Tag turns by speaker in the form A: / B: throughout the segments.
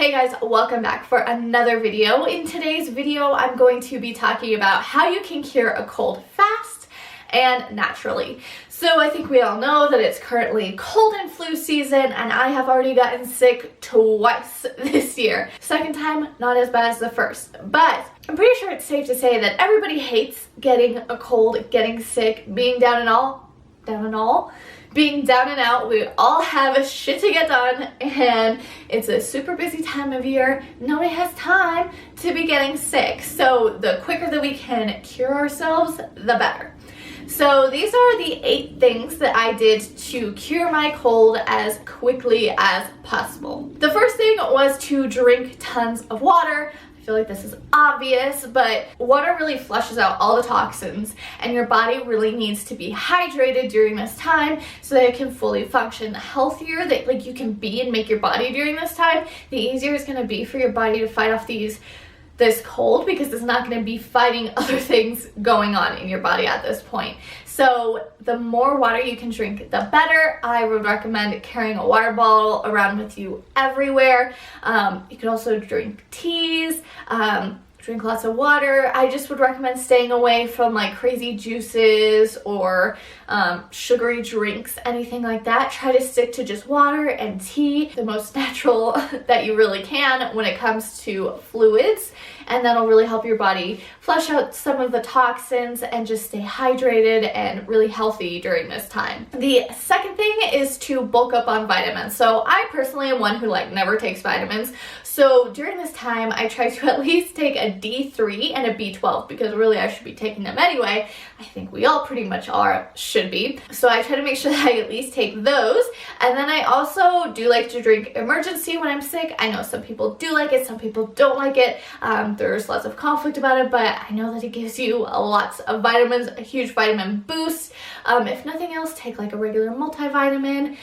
A: Hey guys, welcome back for another video. In today's video, I'm going to be talking about how you can cure a cold fast and naturally. So I think we all know that it's currently cold and flu season, and I have already gotten sick twice this year. Second time, not as bad as the first, but I'm pretty sure it's safe to say that everybody hates getting a cold, getting sick, being down and out. We all have a shit to get done, and it's a super busy time of year. Nobody has time to be getting sick. So the quicker that we can cure ourselves, the better. So these are the 8 things that I did to cure my cold as quickly as possible. The first thing was to drink tons of water. I feel like this is obvious, but water really flushes out all the toxins, and your body really needs to be hydrated during this time so that it can fully function. The healthier that you can be and make your body during this time, the easier it's going to be for your body to fight off this cold, because it's not going to be fighting other things going on in your body at this point. So the more water you can drink, the better. I would recommend carrying a water bottle around with you everywhere. You can also drink teas, drink lots of water. I just would recommend staying away from like crazy juices or sugary drinks, anything like that. Try to stick to just water and tea, the most natural that you really can when it comes to fluids, and that'll really help your body flush out some of the toxins and just stay hydrated and really healthy during this time. The second thing is to bulk up on vitamins. So I personally am one who never takes vitamins. So during this time, I try to at least take a D3 and a B12, because really I should be taking them anyway. I think we all pretty much should be. So I try to make sure that I at least take those. And then I also do like to drink Emergen-C when I'm sick. I know some people do like it, some people don't like it. There's lots of conflict about it, but I know that it gives you lots of vitamins, a huge vitamin boost. If nothing else, take like a regular multivitamin,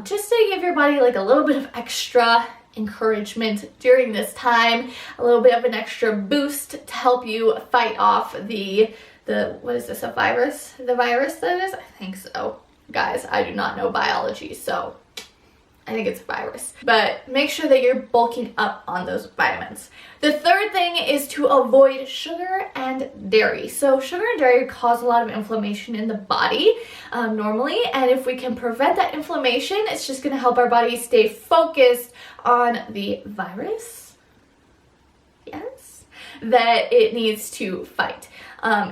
A: just to give your body like a little bit of extra encouragement during this time, a little bit of an extra boost to help you fight off what is this, a virus? The virus that is? I think so. Guys, I do not know biology, so I think it's a virus. But make sure that you're bulking up on those vitamins. The third thing is to avoid sugar and dairy. So sugar and dairy cause a lot of inflammation in the body normally, and if we can prevent that inflammation, it's just going to help our body stay focused on the virus, yes, that it needs to fight.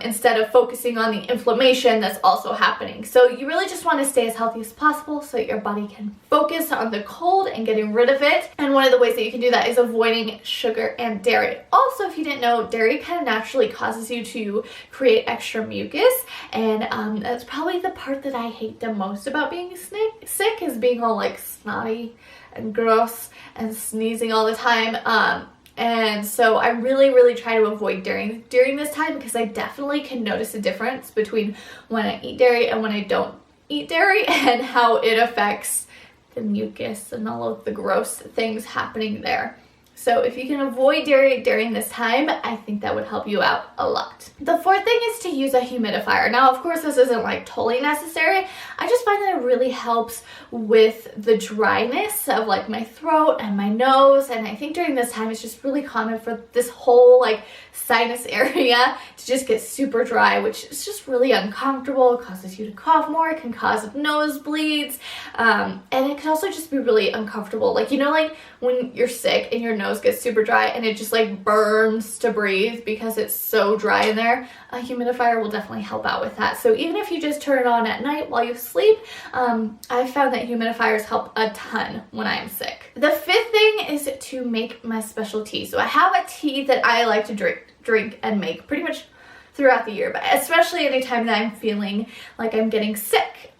A: Instead of focusing on the inflammation that's also happening. So you really just want to stay as healthy as possible so that your body can focus on the cold and getting rid of it. And one of the ways that you can do that is avoiding sugar and dairy. Also, if you didn't know, dairy kind of naturally causes you to create extra mucus, and that's probably the part that I hate the most about being sick, is being all like snotty and gross and sneezing all the time. And so I really try to avoid dairy during this time, because I definitely can notice a difference between when I eat dairy and when I don't eat dairy, and how it affects the mucus and all of the gross things happening there. So if you can avoid dairy during this time, I think that would help you out a lot. The fourth thing is to use a humidifier. Now, of course, this isn't like totally necessary. I just find that it really helps with the dryness of like my throat and my nose. And I think during this time, it's just really common for this whole like sinus area to just get super dry, which is just really uncomfortable. It causes you to cough more. It can cause nosebleeds. And it can also just be really uncomfortable. Like, like when you're sick and your nose gets super dry and it just like burns to breathe because it's so dry in there, a humidifier will definitely help out with that. So even if you just turn it on at night while you sleep, I've found that humidifiers help a ton when I am sick. The fifth thing is to make my special tea. So I have a tea that I like to drink and make pretty much throughout the year, but especially anytime that I'm feeling like I'm getting sick.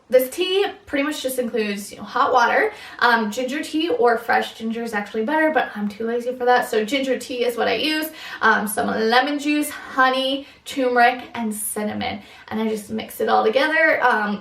A: This tea pretty much just includes hot water, ginger tea, or fresh ginger is actually better, but I'm too lazy for that, so ginger tea is what I use, some lemon juice, honey, turmeric, and cinnamon, and I just mix it all together.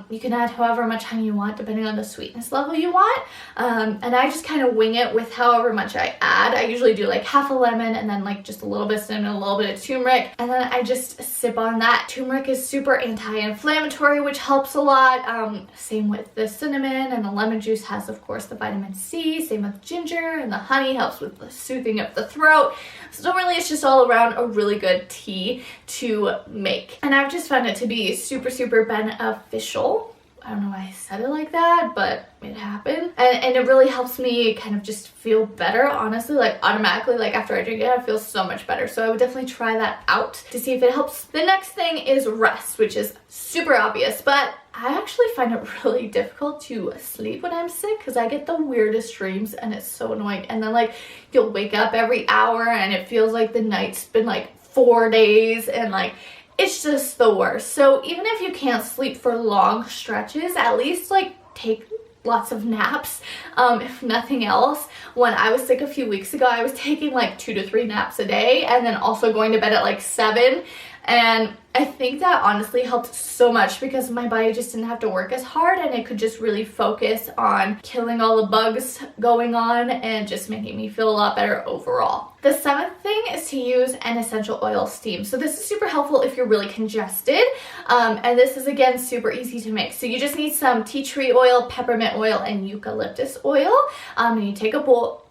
A: You can add however much honey you want depending on the sweetness level you want, and I just kind of wing it with however much I add. I usually do like half a lemon and then like just a little bit of cinnamon, a little bit of turmeric, and then I just sip on that. Turmeric is super anti-inflammatory, which helps a lot. Same with the cinnamon, and the lemon juice has of course the vitamin C. Same with ginger, and the honey helps with the soothing of the throat. So really it's just all around a really good tea to make, and I've just found it to be super beneficial. I don't know why I said it like that, but it happened, and it really helps me kind of just feel better, honestly. Like automatically, like after I drink it, I feel so much better. So I would definitely try that out to see if it helps. The next thing is rest, which is super obvious, but I actually find it really difficult to sleep when I'm sick because I get the weirdest dreams and it's so annoying. And then like you'll wake up every hour and it feels like the night's been like 4 days, and like it's just the worst. So even if you can't sleep for long stretches, at least like take lots of naps. If nothing else, when I was sick a few weeks ago, I was taking like 2 to 3 naps a day and then also going to bed at like 7. And I think that honestly helped so much because my body just didn't have to work as hard, and it could just really focus on killing all the bugs going on and just making me feel a lot better overall. The 7th thing is to use an essential oil steam. So this is super helpful if you're really congested, and this is again super easy to make. So you just need some tea tree oil, peppermint oil, and eucalyptus oil, and you take a bowl,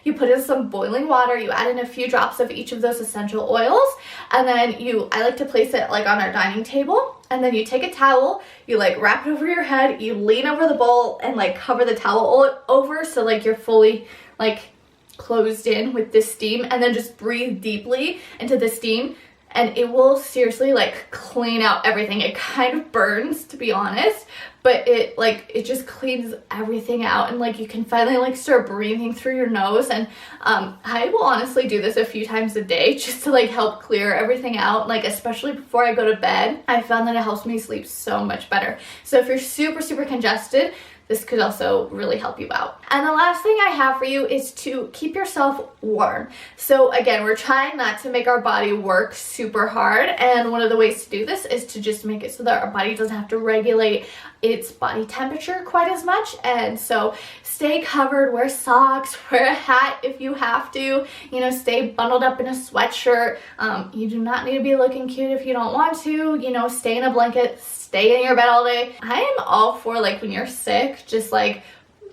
A: you put in some boiling water, you add in a few drops of each of those essential oils, and then I like to place it like on our dining table, and then you take a towel, you like wrap it over your head, you lean over the bowl and like cover the towel over so like you're fully like closed in with this steam, and then just breathe deeply into the steam, and it will seriously like clean out everything. It kind of burns, to be honest, but it just cleans everything out, and like you can finally like start breathing through your nose. And I will honestly do this a few times a day just to like help clear everything out, like especially before I go to bed. I found that it helps me sleep so much better. So if you're super congested, this could also really help you out. And the last thing I have for you is to keep yourself warm. So again, we're trying not to make our body work super hard, and one of the ways to do this is to just make it so that our body doesn't have to regulate its body temperature quite as much. And so stay covered, wear socks, wear a hat if you have to, you know, stay bundled up in a sweatshirt. You do not need to be looking cute if you don't want to, you know, stay in a blanket, stay in your bed all day. I am all for like when you're sick, just like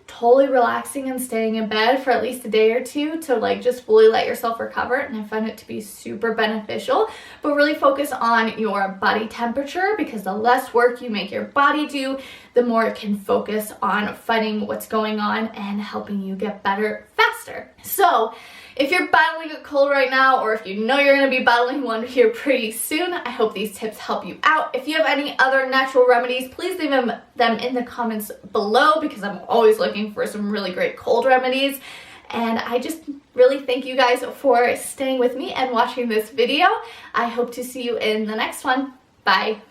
A: totally relaxing and staying in bed for at least a day or two to like just fully let yourself recover, and I find it to be super beneficial. But really focus on your body temperature, because the less work you make your body do, the more it can focus on fighting what's going on and helping you get better faster. So if you're battling a cold right now, or if you know you're going to be battling one here pretty soon, I hope these tips help you out. If you have any other natural remedies, please leave them in the comments below, because I'm always looking for some really great cold remedies. And I just really thank you guys for staying with me and watching this video. I hope to see you in the next one. Bye.